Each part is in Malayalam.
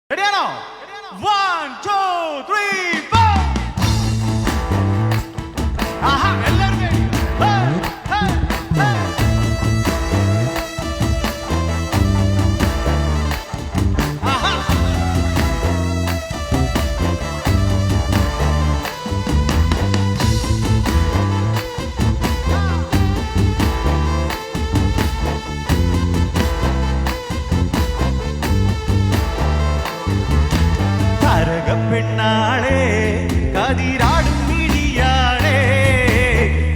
റെഡിയാണോ? 1 2 3 4. ആഹാ, എല്ലാവരും ready? ഹേ, ഹേ, ഹേ. ആഹാ. പെണ്ണാളെ കതിരാടും മിഴിയാളെ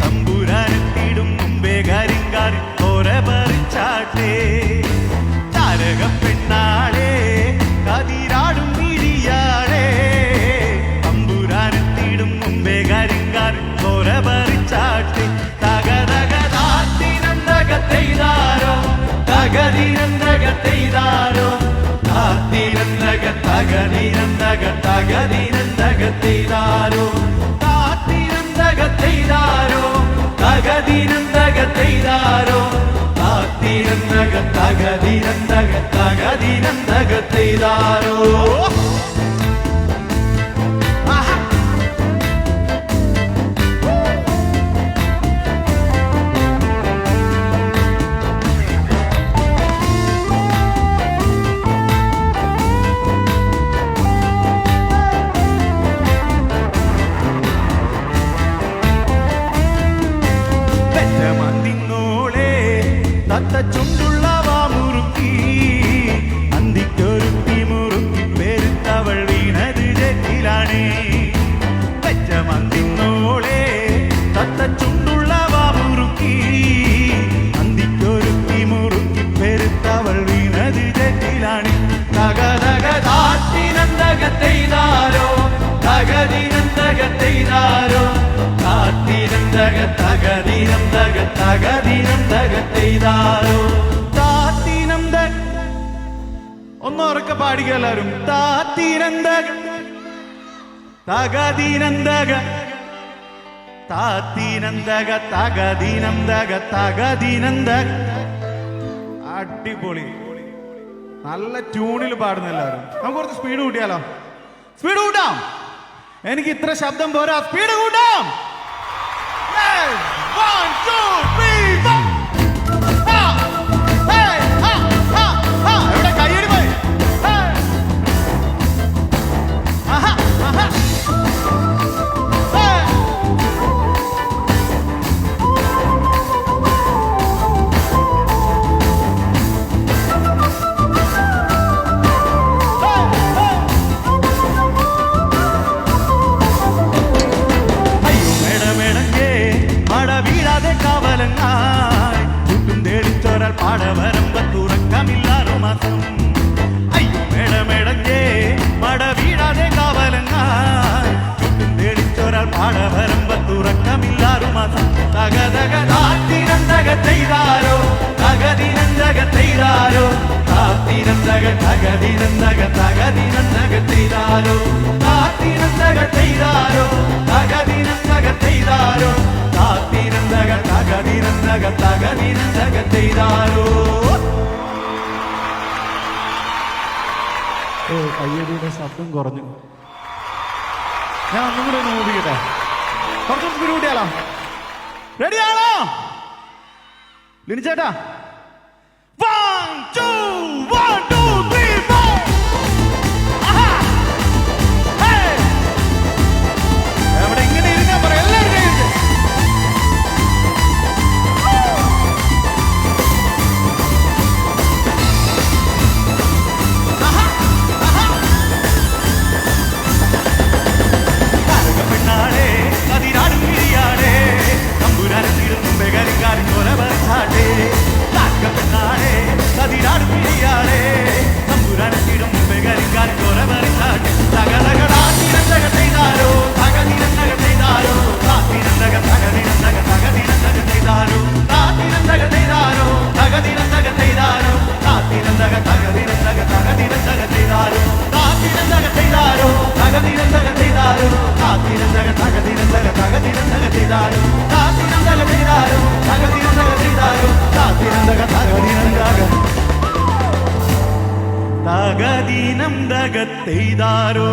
തമ്പുരാനെത്തിടും മുമ്പേ കരിങ്കാരി കോര പറിച്ചാട്ടെ. താരക പെണ്ണാളെ കതിരാടും മിഴിയാളെ തമ്പുരാനെത്തിടും മുമ്പേ കരിങ്കാരി കോര പറിച്ചാട്ടെ. തകതകതാത്തിനന്തകത്തെയ്താരോ തകതിനന്തകത്തെയ്താരോ താത്തിനന്തക തകതിനന്തക തകതിനന്തകത്തെയ്താരോ താത്തിനന്തകത്തെയ്താരോ തകതിനന്തകത്തെയ്താരോ താത്തിനന്തക തകതിനന്തക തകതിനന്തകത്തെയ്താരോ. ചുണ്ടുള്ളവ മുറുക്കി അന്തിക്കൊരുത്തി മുറുക്കി പെരുത്തവൾ വീണത് ജറ്റിലാണ്. പെറ്റമന്തിന്നോളെ തത്ത ചുണ്ടുള്ളവ മുറുക്കി അന്തിക്കൊരുത്തി മുറുക്കി പെരുത്തവൾ വീണത് ജറ്റിലാണ്. തകതകതാത്തിനന്തകത്തെയ്താരോ തകതിനന്തകത്തെയ്താരോ താത്തിനന്തക തകതിനന്തക തകതിനന്തകത്തെയ്താരോ താത്തിനന്തക. ഒന്നുറക്കെ പാടിക്ക എല്ലാവരും. താത്തിനന്തക തകതിനന്തക താത്തിനന്തക തകതിനന്തക തകതിനന്തക. അടിപൊളി, നല്ല ട്യൂണിൽ പാടുന്ന എല്ലാവരും. നമുക്ക് കുറച്ച് സ്പീഡ് കൂട്ടിയാലോ? സ്പീഡ് കൂട്ടാം. എനിക്ക് ഇത്ര ശബ്ദം പോരാ, സ്പീഡ് കൂട്ടാം. 1 2 3 4. എവിടെ കയ്യടി പോയി? ചുറ്റും തേടിച്ചോരാൽ പാടവരമ്പത്തുറക്കമില്ലാറു മാസം. അയ്യോ മേടമേടങ്ങേ മട വീഴാതെ കാവലങ്ങാൻ ചുറ്റും തേടിച്ചോരാൽ പാടവരമ്പത്തുറക്കമില്ലാറു മാസം. തകതകതാത്തിനന്തകത്തെയ്താരോ തകതിനന്തകത്തെയ്താരോ താത്തിനന്തക തകതിനന്തക തകതിനന്തകത്തെയ്താരോ താത്തിനന്തകത്തെയ്താരോ തകതിനന്തകത്തെയ്താരോ താത്തിനന്തക തകതിനന്തക തകതിനന്തകത്തെയ്താരോ. കയ്യടിയുടെ ശബ്ദം കുറഞ്ഞു. ഞാൻ ഒന്നും കൂടെ ഒന്ന് ഓടിക്കട്ടെ. കുറച്ചും സ്പീഡ് കൂട്ടിയാലോ? റെഡിയാണോ ലിനിച്ചേട്ടാ? 1 2 1 2 3 4. എവിടെ ഇങ്ങനെ ഇരുന്നാ പറ, എല്ലാവരും കഴിയുന്നത്. പെണ്ണാളെ കതിരാടും മിഴിയാളെ തമ്പുരാനെത്തിടും മുമ്പേ കരിങ്കാരി കോര പറിച്ചാട്ടെ. പെണ്ണാളെ കതിരാടും മിഴിയാളെ തമ്പുരാനെത്തിടും മുമ്പേ കരിങ്കാരി കോര പറിച്ചാട്ടെ. തകതകതാത്തിനന്തകത്തെയ്താരോ തകതിനന്തകത്തെയ്താരോ താത്തിനന്തക തകതിനന്തക തകതിനന്തകത്തെയ്താരോ താത്തിനന്തകത്തെയ്താരോ തകതിനന്തകത്തെയ്താരോ താത്തിനന്തക തകതിനന്തക തകതിനന്തകത്തെയ്താരോ താത്തിനന്തകത്തെയ്താരോ തകതിനന്തകത്തെയ്താരോ താത്തിനന്തക തകതിനന്തക തകതിനന്തകത്തെയ്താരോ താത്തിനന്തകത്തെയ്താരോ തകതിനന്തകത്തെയ്താരോ താത്തിനന്തക തകതിനന്തക. തകദീനം തകത്തെയ്താരോ